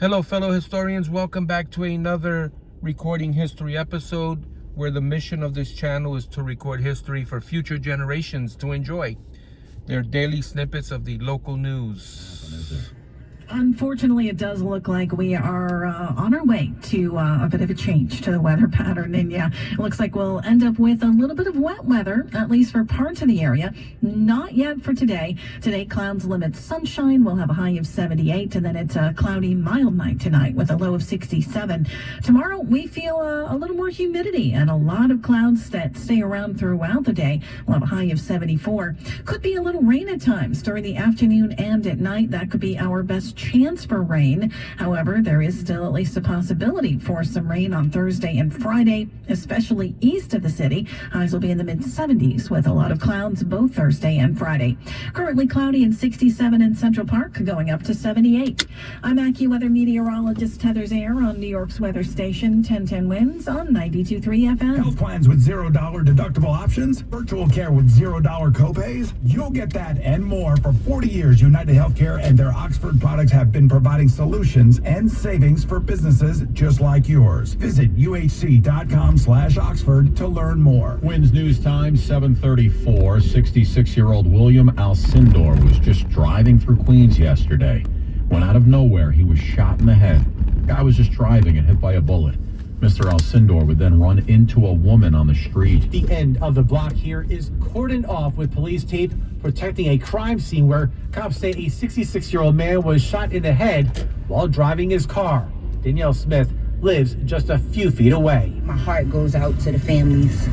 Hello, fellow historians. Welcome back to another Recording History episode, where the mission of this channel is to record history for future generations to enjoy. They're daily snippets of the local news. Unfortunately, it does look like we are on our way to a bit of a change to the weather pattern. And yeah, it looks like we'll end up with a little bit of wet weather, at least for parts of the area. Not yet for today. Today, clouds limit sunshine. We'll have a high of 78, and then it's a cloudy, mild night tonight with a low of 67. Tomorrow, we feel a little more humidity and a lot of clouds that stay around throughout the day. We'll have a high of 74. Could be a little rain at times during the afternoon and at night. That could be our best chance for rain. However, there is still at least a possibility for some rain on Thursday and Friday, especially east of the city. Highs will be in the mid-70s with a lot of clouds both Thursday and Friday. Currently cloudy and 67 in Central Park, going up to 78. I'm AccuWeather meteorologist Heather Zaire on New York's weather station 1010 Winds on 92.3 FM. Health plans with $0 deductible options, virtual care with $0 copays. You'll get that and more. For 40 years, United Healthcare and their Oxford products have been providing solutions and savings for businesses just like yours. Visit uhc.com/Oxford to learn more. Winds News Time, 7:34. 66-year-old William Alcindor was just driving through Queens yesterday. When out of nowhere, he was shot in the head. The guy was just driving and hit by a bullet. Mr. Alcindor would then run into a woman on the street. The end of the block here is cordoned off with police tape protecting a crime scene where cops say a 66-year-old man was shot in the head while driving his car. Danielle Smith lives just a few feet away. My heart goes out to the families.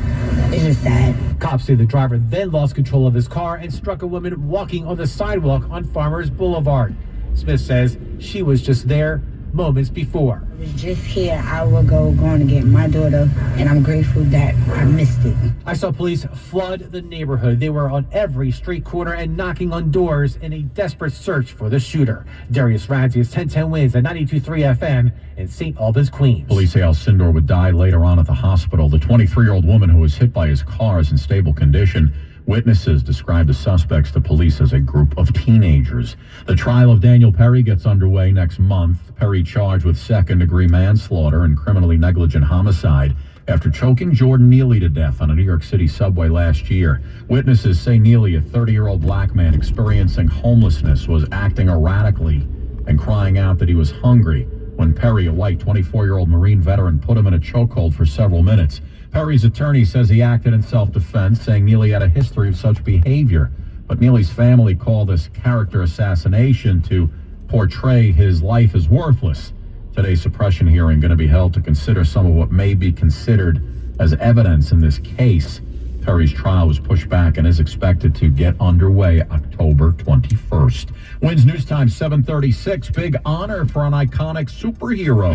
It's just sad. Cops say the driver then lost control of his car and struck a woman walking on the sidewalk on Farmers Boulevard. Smith says she was just there moments before. I was just here an hour ago going to get my daughter, and I'm grateful that I missed it. I saw police flood the neighborhood. They were on every street corner and knocking on doors in a desperate search for the shooter. Darius Radzius, 1010 Winds at 92.3 FM in St. Albans, Queens. Police say Alcindor would die later on at the hospital. The 23-year-old woman who was hit by his car is in stable condition. Witnesses described the suspects to police as a group of teenagers. The trial of Daniel Perry gets underway next month. Perry charged with second-degree manslaughter and criminally negligent homicide after choking Jordan Neely to death on a New York City subway last year. Witnesses say Neely, a 30-year-old black man experiencing homelessness, was acting erratically and crying out that he was hungry when Perry, a white 24-year-old Marine veteran, put him in a chokehold for several minutes. Perry's attorney says he acted in self-defense, saying Neely had a history of such behavior. But Neely's family called this character assassination to portray his life as worthless. Today's suppression hearing going to be held to consider some of what may be considered as evidence in this case. Perry's trial was pushed back and is expected to get underway October 21st. Winds News Time, 7:36. Big honor for an iconic superhero.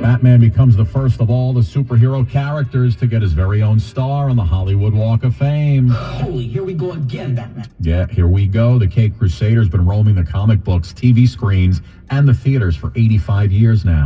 Batman becomes the first of all the superhero characters to get his very own star on the Hollywood Walk of Fame. Holy, here we go again, Batman. Yeah, here we go. The Cape Crusader's been roaming the comic books, TV screens, and the theaters for 85 years now.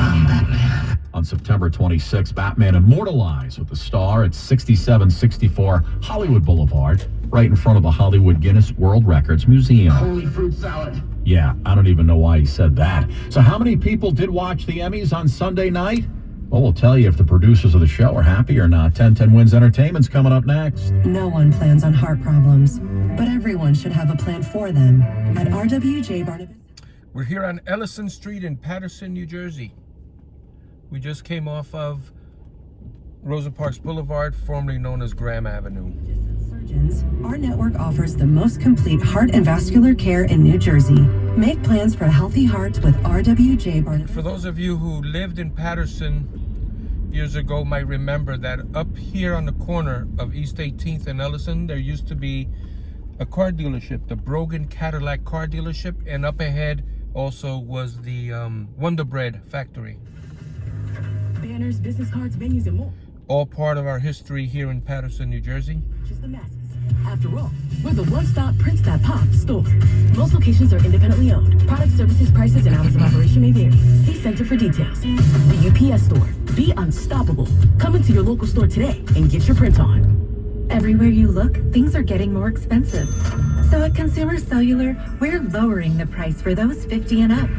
On September 26, Batman immortalized with the star at 6764 Hollywood Boulevard, right in front of the Hollywood Guinness World Records Museum. Holy fruit salad. Yeah, I don't even know why he said that. So how many people did watch the Emmys on Sunday night? Well, we'll tell you if the producers of the show are happy or not. 1010 Winds Entertainment's coming up next. No one plans on heart problems, but everyone should have a plan for them. At RWJ Barnabas. We're here on Ellison Street in Paterson, New Jersey. We just came off of Rosa Parks Boulevard, formerly known as Graham Avenue. Surgeons, our network offers the most complete heart and vascular care in New Jersey. Make plans for a healthy heart with RWJ Barnabas. For those of you who lived in Paterson years ago might remember that up here on the corner of East 18th and Ellison, there used to be a car dealership, the Brogan Cadillac car dealership, and up ahead also was the Wonder Bread factory. Banners, business cards, venues, and more. All part of our history here in Paterson, New Jersey. Just the masses. After all, we're the one-stop Prince That Pop store. Most locations are independently owned. Product, services, prices, and hours of operation may vary. See Center for details. The UPS store. Be unstoppable. Come into your local store today and get your print on. Everywhere you look, things are getting more expensive. So at Consumer Cellular, we're lowering the price for those 50 and up.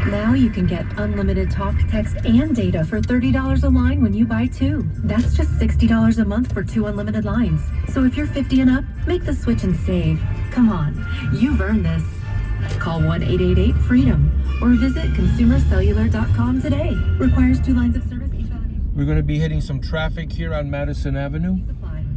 Now you can get unlimited talk, text, and data for $30 a line when you buy two. That's just $60 a month for 2 unlimited lines. So if you're 50 and up, make the switch and save. Come on, you've earned this. Call 1-888-FREEDOM or visit consumercellular.com today. Requires 2 lines of service. Each valid. We're going to be hitting some traffic here on Madison Avenue.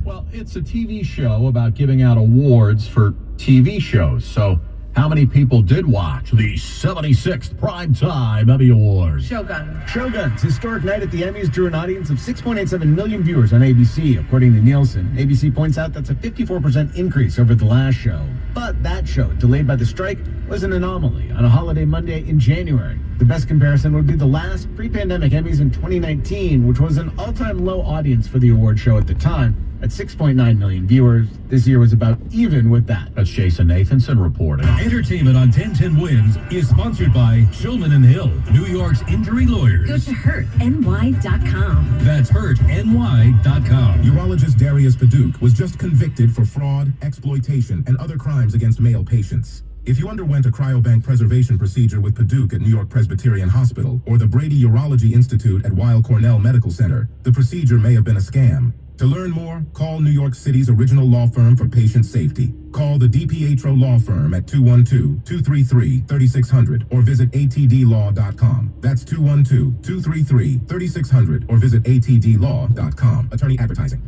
Well, it's a TV show about giving out awards for TV shows. So how many people did watch the 76th Primetime Emmy Awards? Shogun's historic night at the Emmys drew an audience of 6.87 million viewers on ABC, according to Nielsen. ABC points out that's a 54% increase over the last show. But that show, delayed by the strike, was an anomaly on a holiday Monday in January. The best comparison would be the last pre-pandemic Emmys in 2019, which was an all-time low audience for the award show at the time, at 6.9 million viewers. This year was about even with that. That's Jason Nathanson reporting. Entertainment on 1010 Wins is sponsored by Shulman and Hill, New York's injury lawyers. Go to hurtny.com. That's hurtny.com. Urologist Darius Paduch was just convicted for fraud, exploitation, and other crimes against male patients. If you underwent a cryobank preservation procedure with Paduch at New York Presbyterian Hospital or the Brady Urology Institute at Weill Cornell Medical Center, the procedure may have been a scam. To learn more, call New York City's original law firm for patient safety. Call the DiPietro Law Firm at 212-233-3600 or visit atdlaw.com. That's 212-233-3600 or visit atdlaw.com. Attorney advertising.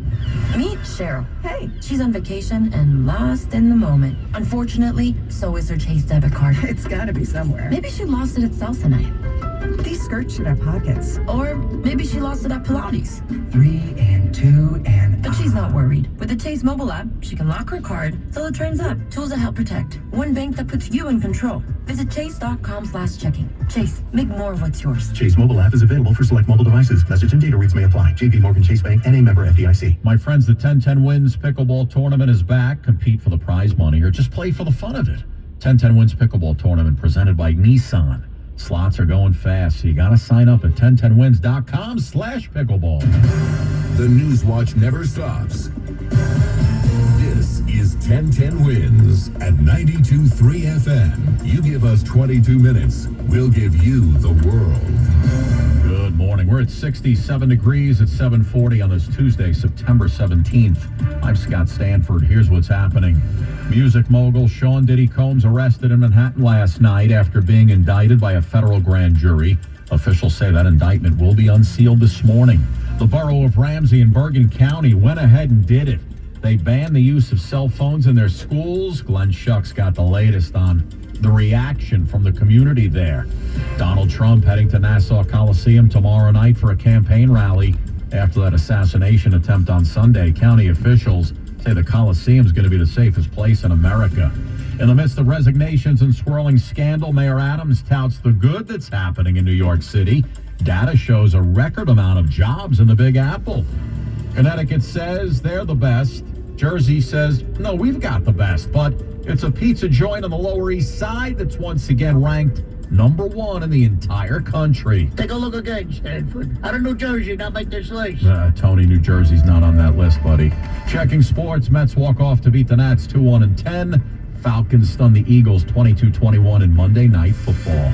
Meet Cheryl. Hey, she's on vacation and lost in the moment. Unfortunately, so is her Chase debit card. It's gotta be somewhere. Maybe she lost it at Celsinite. These skirts should have pockets. Or maybe she lost it at Pilates. 3 and 2 and... But she's not worried. With the Chase mobile app, she can lock her card till the train's up. Tools that help protect. One bank that puts you in control. Visit chase.com/checking. Chase, make more of what's yours. Chase mobile app is available for select mobile devices. Message and data rates may apply. JP Morgan Chase Bank and a member FDIC. My friends, the 1010 Wins Pickleball Tournament is back. Compete for the prize money or just play for the fun of it. 1010 Wins Pickleball Tournament presented by Nissan. Slots are going fast, so you got to sign up at 1010wins.com/pickleball. The News Watch never stops. This is 1010 Wins at 92.3 FM. You give us 22 minutes, we'll give you the world. Good morning. We're at 67 degrees at 7:40 on this Tuesday, September 17th. I'm Scott Stanford. Here's what's happening. Music mogul Sean Diddy Combs arrested in Manhattan last night after being indicted by a federal grand jury. Officials say that indictment will be unsealed this morning. The borough of Ramsey in Bergen County went ahead and did it. They banned the use of cell phones in their schools. Glenn Schucks got the latest on the reaction from the community there. Donald Trump heading to Nassau Coliseum tomorrow night for a campaign rally. After that assassination attempt on Sunday, county officials say the Coliseum is going to be the safest place in America. In the midst of resignations and swirling scandal, Mayor Adams touts the good that's happening in New York City. Data shows a record amount of jobs in the Big Apple. Connecticut says they're the best. Jersey says, no, we've got the best, but it's a pizza joint on the Lower East Side that's once again ranked #1 in the entire country. Take a look again, Stanford. Out of New Jersey, not make this list. Tony, New Jersey's not on that list, buddy. Checking sports, Mets walk off to beat the Nats 2-1-10. Falcons stun the Eagles 22-21 in Monday Night Football.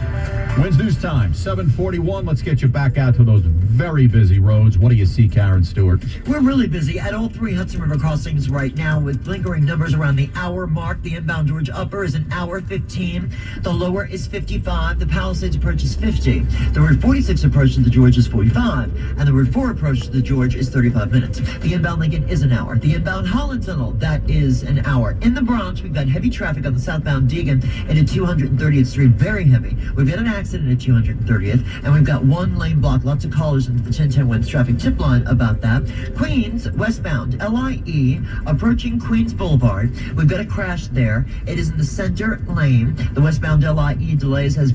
Wins News Time, 7:41. Let's get you back out to those very busy roads. What do you see, Karen Stewart? We're really busy at all 3 Hudson River crossings right now with lingering numbers around the hour mark. The inbound George Upper is an hour 15. The lower is 55. The Palisades approach is 50. The Route 46 approach to the George is 45. And the Route 4 approach to the George is 35 minutes. The inbound Lincoln is an hour. The inbound Holland Tunnel, that is an hour. In the Bronx, we've got heavy traffic on the southbound Deegan and at 230th Street, very heavy. We've got an accident at 230th, and we've got 1 lane block. Lots of callers into the 1010 Wins traffic tip line about that. Queens, westbound, LIE, approaching Queens Boulevard. We've got a crash there. It is in the center lane. The westbound LIE delay is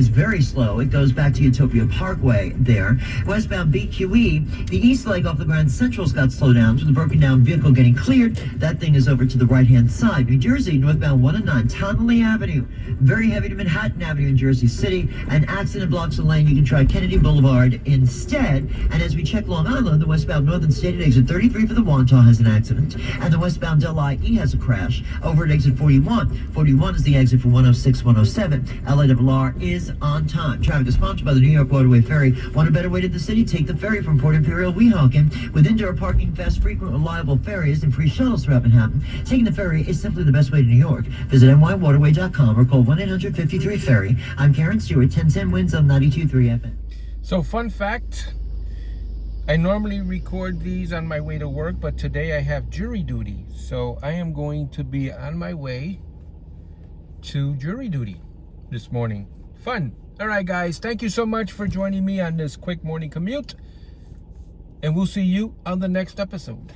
very slow. It goes back to Utopia Parkway there. Westbound BQE, the east leg off the Grand Central's got slowed down with a broken down vehicle getting cleared. That thing is over to the right-hand side. New Jersey, northbound 109, Tonnelle Avenue. Very heavy to Manhattan Avenue. in Jersey City. An accident blocks a lane. You can try Kennedy Boulevard instead. And as we check Long Island, the westbound Northern State at exit 33 for the Wantagh has an accident. And the westbound Del IE has a crash over at exit 41. 41 is the exit for 106, 107. LARR is on time. Traffic is sponsored by the New York Waterway Ferry. Want a better way to the city? Take the ferry from Port Imperial Weehawken. With indoor parking, fast, frequent, reliable ferries and free shuttles throughout Manhattan, taking the ferry is simply the best way to New York. Visit nywaterway.com or call 1-800-53-FERRY. I'm Karen Stewart, 1010 Wins on 92.3 FM. So fun fact, I normally record these on my way to work, but today I have jury duty. So I am going to be on my way to jury duty this morning. Fun. All right, guys, thank you so much for joining me on this quick morning commute. And we'll see you on the next episode.